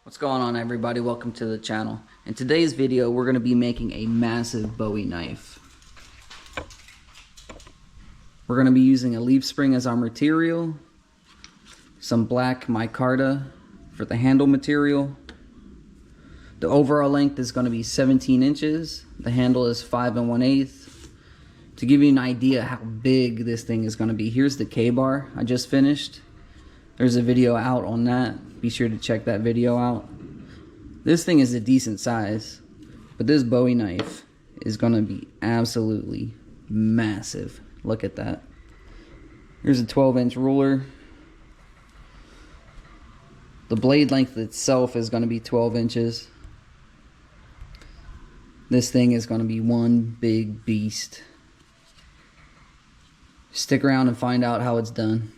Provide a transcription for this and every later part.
What's going on, everybody? Welcome to the channel. In today's video, we're going to be making a massive Bowie knife. We're going to be using a leaf spring as our material, some black micarta for the handle material. The overall length is going to be 17 inches. The handle is 5 1/8. To give you an idea how big this thing is going to be, here's the K-bar I just finished. There's a video out on that. Be sure to check that video out. This thing is a decent size, but this Bowie knife is going to be absolutely massive. Look at that. Here's a 12-inch ruler. The blade length itself is going to be 12 inches. This thing is going to be one big beast. Stick around and find out how it's done.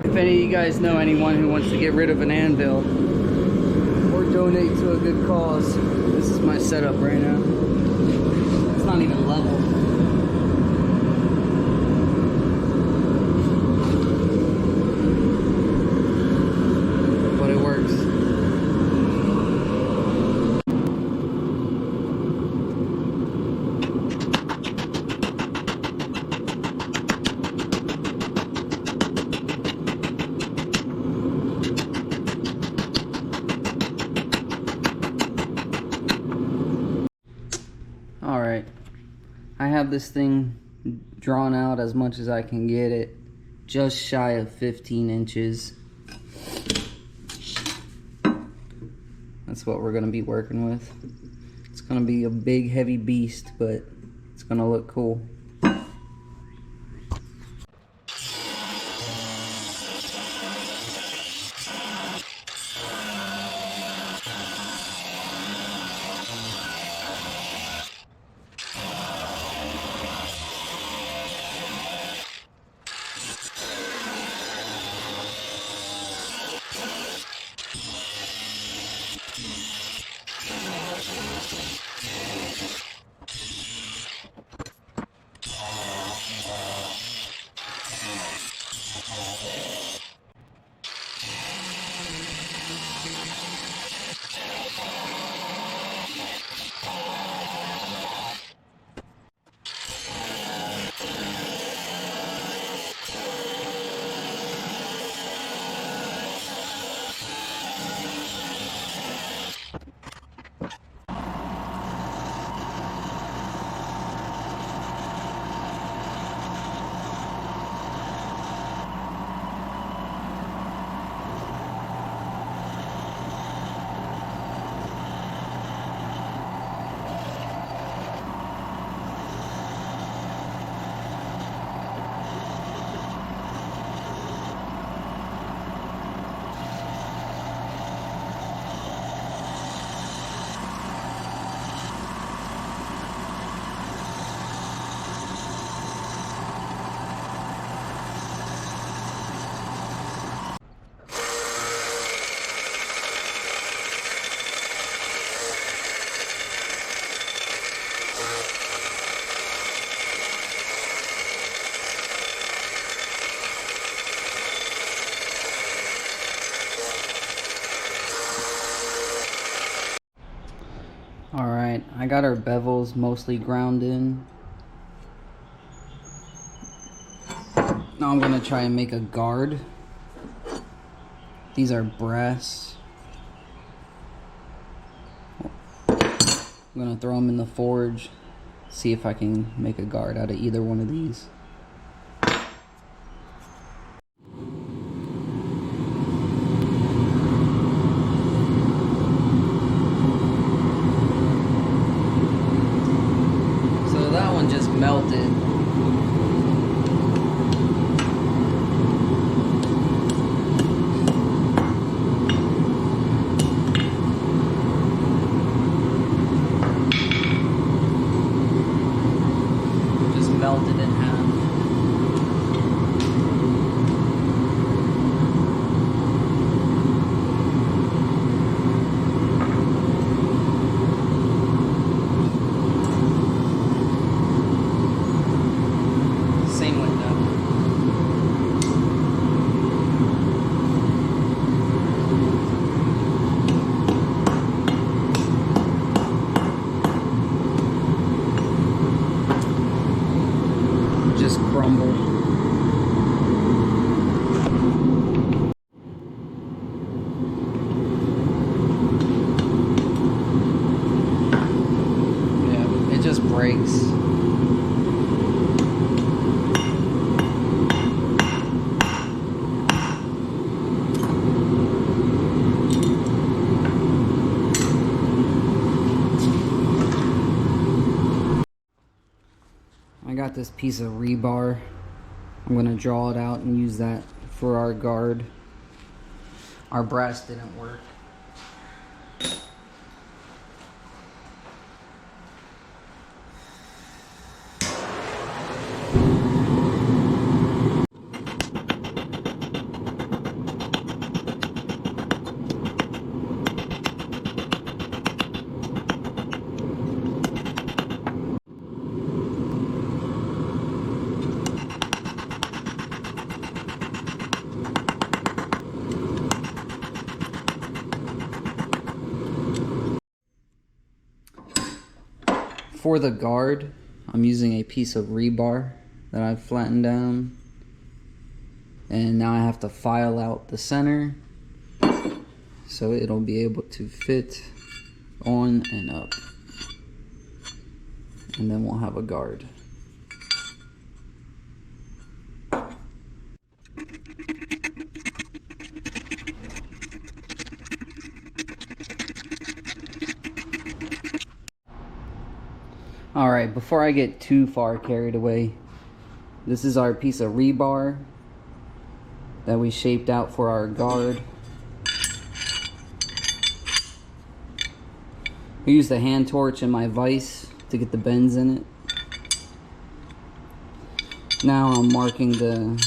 If any of you guys know anyone who wants to get rid of an anvil or donate to a good cause, this is my setup right now. It's not even level. But it works. Alright, I have this thing drawn out as much as I can get it, just shy of 15 inches. That's what we're going to be working with. It's going to be a big heavy beast, but it's going to look cool. Alright, I got our bevels mostly ground in. Now I'm gonna try and make a guard. These are brass. I'm gonna throw them in the forge, see if I can make a guard out of either one of these. So that one just melted. Melted in half. Same with that. Just crumble. Yeah, it just breaks. I got this piece of rebar. I'm gonna draw it out and use that for our guard. Our brass didn't work. For the guard, I'm using a piece of rebar that I've flattened down. And now I have to file out the center so it'll be able to fit on and up. And then we'll have a guard. Alright, before I get too far carried away, this is our piece of rebar that we shaped out for our guard. I used a hand torch and my vise to get the bends in it. Now I'm marking the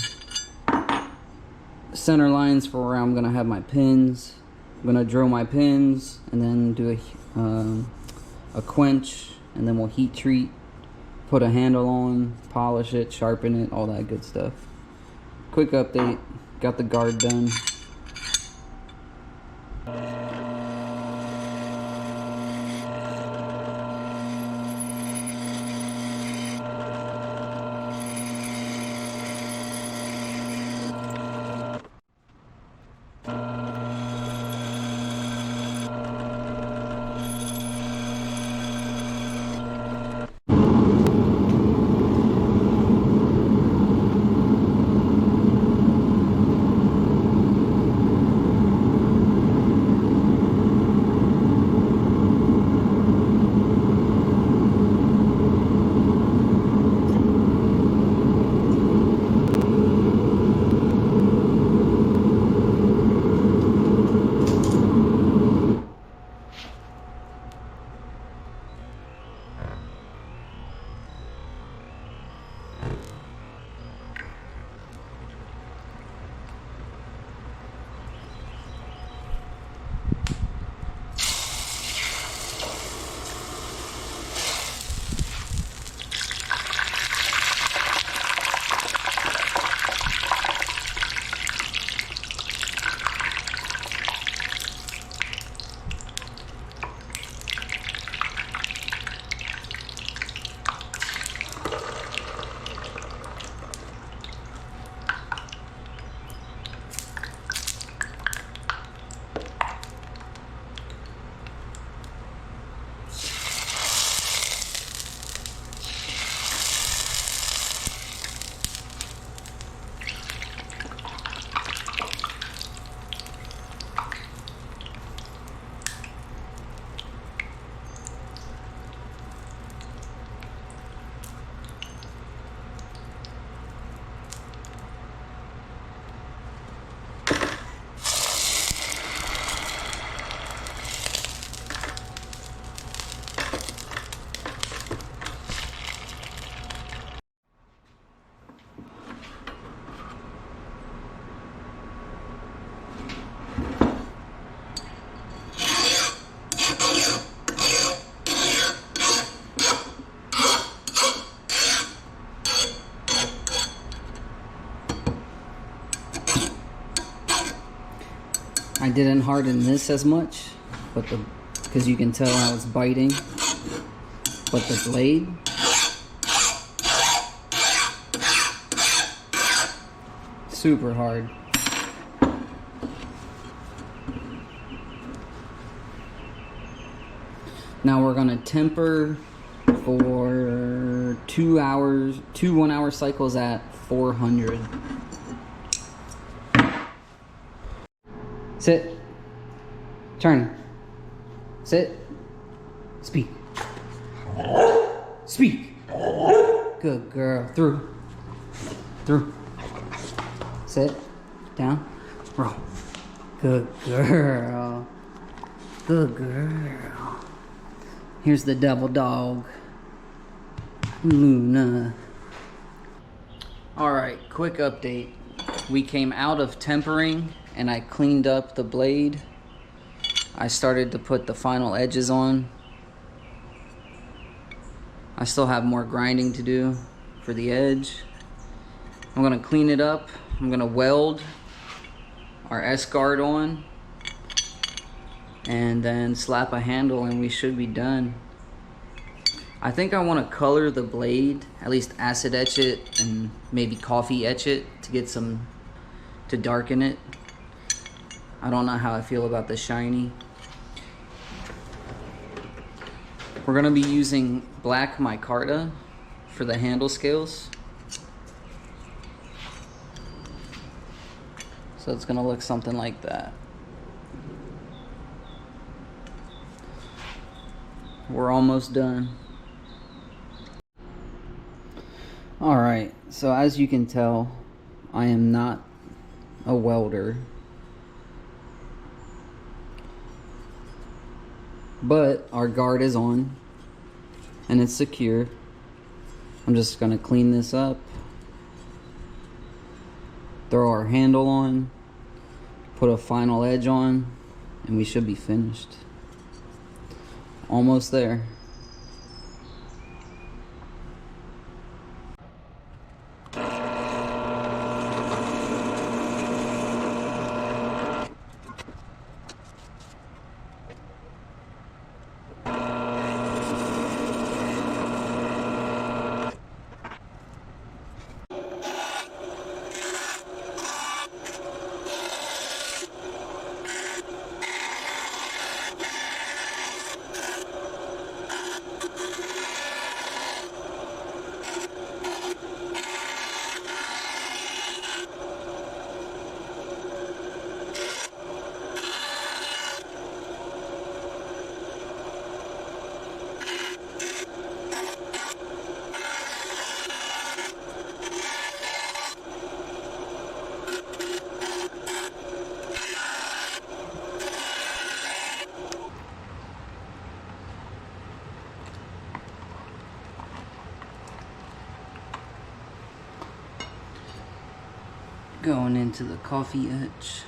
center lines for where I'm going to have my pins. I'm going to drill my pins and then do a quench. And then we'll heat treat, put a handle on, polish it, sharpen it, all that good stuff. Quick update, got the guard done. didn't harden this as much, but because you can tell how it's biting. But the blade, super hard. Now we're gonna temper for 2 hours, 2 1-hour cycles at 400. Sit. Turn. Sit. Speak. Speak. Good girl. Through. Through. Sit. Down. Roll. Good girl. Good girl. Here's the devil dog. Luna. Alright, quick update. We came out of tempering and I cleaned up the blade. I started to put the final edges on. I still have more grinding to do for the edge. I'm gonna clean it up. I'm gonna weld our S-guard on and then slap a handle and we should be done. I think I want to color the blade, at least acid etch it and maybe coffee etch it to get some, to darken it. I don't know how I feel about the shiny. We're gonna be using black micarta for the handle scales. So it's gonna look something like that. We're almost done. Alright, so as you can tell, I am not a welder. But our guard is on and it's secure. I'm just gonna clean this up, throw our handle on, put a final edge on, and we should be finished. Almost there. Going into the coffee etch.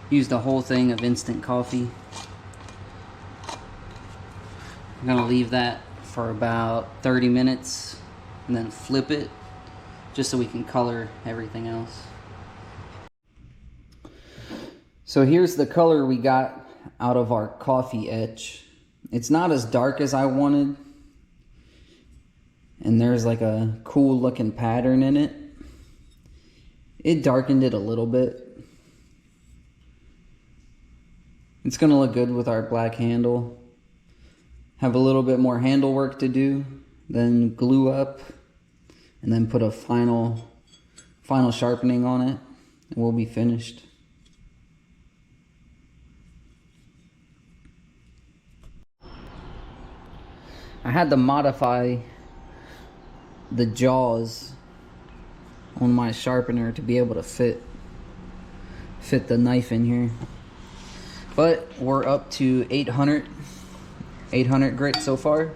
Use the whole thing of instant coffee. I'm gonna leave that for about 30 minutes and then flip it just so we can color everything else. So here's the color we got out of our coffee etch. It's not as dark as I wanted, and there's like a cool looking pattern in it. It darkened it a little bit. It's gonna look good with our black handle. Have a little bit more handle work to do, then glue up, and then put a final sharpening on it, and we'll be finished. I had to modify the jaws on my sharpener to be able to fit the knife in here. But we're up to 800 grit so far.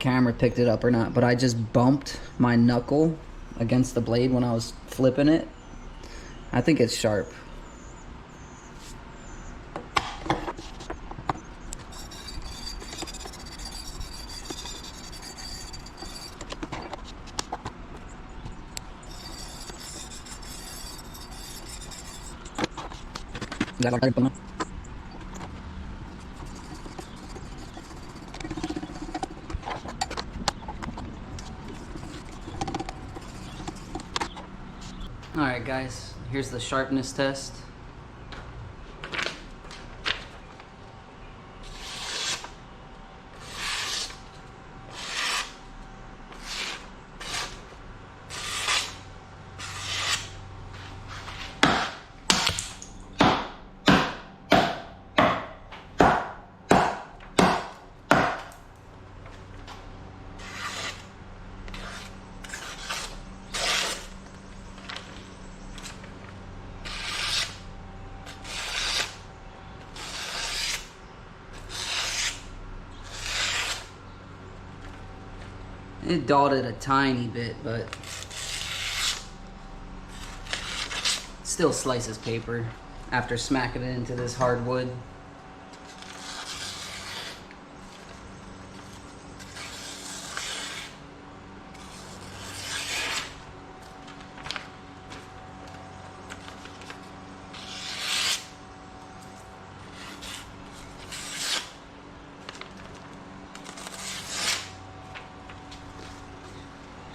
camera picked it up or not, but I just bumped my knuckle against the blade when I was flipping it. I think it's sharp. Alright guys, here's the sharpness test. It dulled it a tiny bit, but still slices paper after smacking it into this hardwood.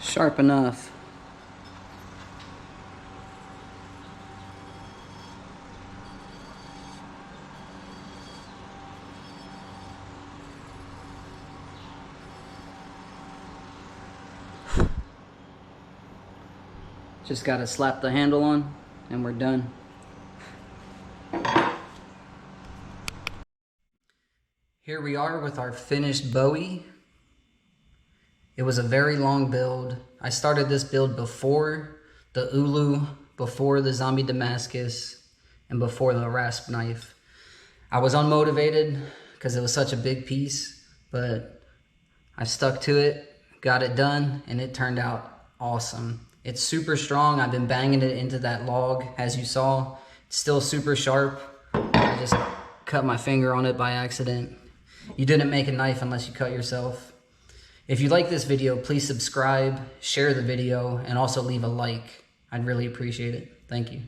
Sharp enough. Just gotta slap the handle on and we're done. Here we are with our finished Bowie. It was a very long build. I started this build before the Ulu, before the Zombie Damascus, and before the rasp knife. I was unmotivated because it was such a big piece, but I stuck to it, got it done, and it turned out awesome. It's super strong. I've been banging it into that log, as you saw. It's still super sharp. I just cut my finger on it by accident. You didn't make a knife unless you cut yourself. If you like this video, please subscribe, share the video, and also leave a like. I'd really appreciate it. Thank you.